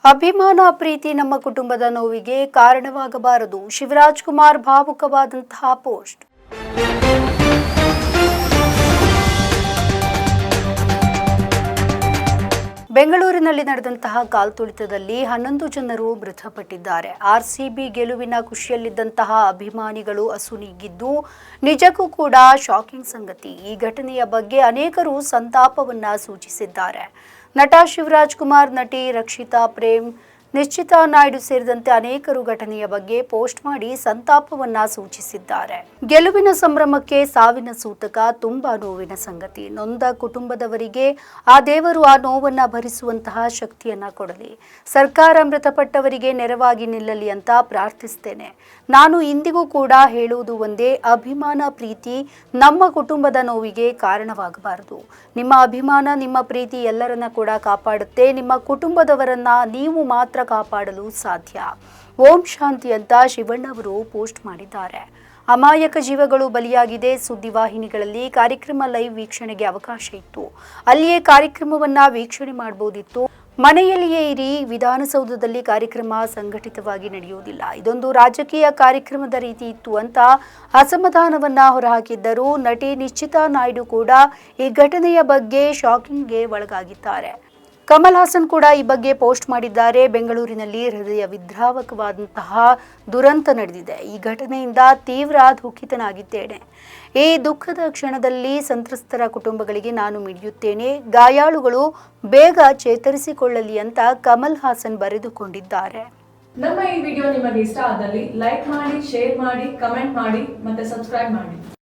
ಅಭಿಮಾನ ಪ್ರೀತಿ ನಮ್ಮ ಕುಟುಂಬದ ನೋವಿಗೆ ಕಾರಣವಾಗಬಾರದು. ಶಿವರಾಜ್ ಕುಮಾರ್ ಭಾವುಕವಾದಂತಹ ಪೋಸ್ಟ್. ಬೆಂಗಳೂರಿನಲ್ಲಿ ನಡೆದಂತಹ ಕಾಲ್ತುಳಿತದಲ್ಲಿ 11 ಜನರು ಮೃತಪಟ್ಟಿದ್ದಾರೆ. ಆರ್ಸಿಬಿ ಗೆಲುವಿನ ಖುಷಿಯಲ್ಲಿದ್ದಂತಹ ಅಭಿಮಾನಿಗಳು ಅಸುನೀಗಿದ್ದು ನಿಜಕ್ಕೂ ಕೂಡ ಶಾಕಿಂಗ್ ಸಂಗತಿ. ಈ ಘಟನೆಯ ಬಗ್ಗೆ ಅನೇಕರು ಸಂತಾಪವನ್ನ ಸೂಚಿಸಿದ್ದಾರೆ. ನಟ ಶಿವರಾಜ್ ಕುಮಾರ್, ನಟಿ ರಕ್ಷಿತಾ ಪ್ರೇಮ್, ನಿಶ್ಚಿತಾ ನಾಯ್ಡು ಸೇರಿದಂತೆ ಅನೇಕರು ಘಟನೆಯ ಬಗ್ಗೆ ಪೋಸ್ಟ್ ಮಾಡಿ ಸಂತಾಪವನ್ನ ಸೂಚಿಸಿದ್ದಾರೆ. ಗೆಲುವಿನ ಸಂಭ್ರಮಕ್ಕೆ ಸಾವಿನ ಸೂತಕ ತುಂಬಾ ನೋವಿನ ಸಂಗತಿ. ನೊಂದ ಕುಟುಂಬದವರಿಗೆ ಆ ದೇವರು ಆ ನೋವನ್ನ ಭರಿಸುವಂತಹ ಶಕ್ತಿಯನ್ನ ಕೊಡಲಿ. ಸರ್ಕಾರ ಮೃತಪಟ್ಟವರಿಗೆ ನೆರವಾಗಿ ನಿಲ್ಲಲಿ ಅಂತ ಪ್ರಾರ್ಥಿಸ್ತೇನೆ. ನಾನು ಇಂದಿಗೂ ಕೂಡ ಹೇಳುವುದು ಒಂದೇ, ಅಭಿಮಾನ ಪ್ರೀತಿ ನಮ್ಮ ಕುಟುಂಬದ ನೋವಿಗೆ ಕಾರಣವಾಗಬಾರದು. ನಿಮ್ಮ ಅಭಿಮಾನ, ನಿಮ್ಮ ಪ್ರೀತಿ ಎಲ್ಲರನ್ನ ಕೂಡ ಕಾಪಾಡುತ್ತೆ. ನಿಮ್ಮ ಕುಟುಂಬದವರನ್ನ ನೀವು ಮಾತ್ರ ಕಾಪಾಡಲು ಸಾಧ್ಯ. ಓಂ ಶಾಂತಿ ಅಂತ ಶಿವಣ್ಣವರು ಪೋಸ್ಟ್ ಮಾಡಿದ್ದಾರೆ. ಅಮಾಯಕ ಜೀವಗಳು ಬಲಿಯಾಗಿದೆ. ಸುದ್ದಿವಾಹಿನಿಗಳಲ್ಲಿ ಕಾರ್ಯಕ್ರಮ ಲೈವ್ ವೀಕ್ಷಣೆಗೆ ಅವಕಾಶ ಇತ್ತು. ಅಲ್ಲಿಯೇ ಕಾರ್ಯಕ್ರಮವನ್ನ ವೀಕ್ಷಣೆ ಮಾಡಬಹುದಿತ್ತು. ಮನೆಯಲ್ಲಿಯೇ ಇರಿ. ವಿಧಾನಸೌಧದಲ್ಲಿ ಕಾರ್ಯಕ್ರಮ ಸಂಘಟಿತವಾಗಿ ನಡೆಯುವುದಿಲ್ಲ. ಇದೊಂದು ರಾಜಕೀಯ ಕಾರ್ಯಕ್ರಮದ ರೀತಿ ಇತ್ತು ಅಂತ ಅಸಮಾಧಾನವನ್ನ ಹೊರಹಾಕಿದ್ದರು. ನಟಿ ನಿಶ್ಚಿತಾ ನಾಯ್ಡು ಕೂಡ ಈ ಘಟನೆಯ ಬಗ್ಗೆ ಶಾಕಿಂಗ್ಗೆ ಒಳಗಾಗಿದ್ದಾರೆ. ಕಮಲ್ ಹಾಸನ್ ಕೂಡ ಈ ಬಗ್ಗೆ ಪೋಸ್ಟ್ ಮಾಡಿದ್ದಾರೆ. ಬೆಂಗಳೂರಿನಲ್ಲಿ ಹೃದಯ ವಿದ್ರಾವಕವಾದಂತಹ ದುರಂತ ನಡೆದಿದೆ. ಈ ಘಟನೆಯಿಂದ ತೀವ್ರ ದುಃಖಿತನಾಗಿದ್ದೇನೆ. ಈ ದುಃಖದ ಕ್ಷಣದಲ್ಲಿ ಸಂತ್ರಸ್ತರ ಕುಟುಂಬಗಳಿಗೆ ನಾನು ಮಿಡಿಯುತ್ತೇನೆ. ಗಾಯಾಳುಗಳು ಬೇಗ ಚೇತರಿಸಿಕೊಳ್ಳಲಿ ಅಂತ ಕಮಲ್ ಹಾಸನ್ ಬರೆದುಕೊಂಡಿದ್ದಾರೆ. ನಮ್ಮ ಈ ವಿಡಿಯೋ ನಿಮಗೆ ಇಷ್ಟ ಆದಲ್ಲಿ ಲೈಕ್ ಮಾಡಿ, ಶೇರ್ ಮಾಡಿ, ಕಮೆಂಟ್ ಮಾಡಿ ಮತ್ತೆ ಸಬ್ಸ್ಕ್ರೈಬ್ ಮಾಡಿ.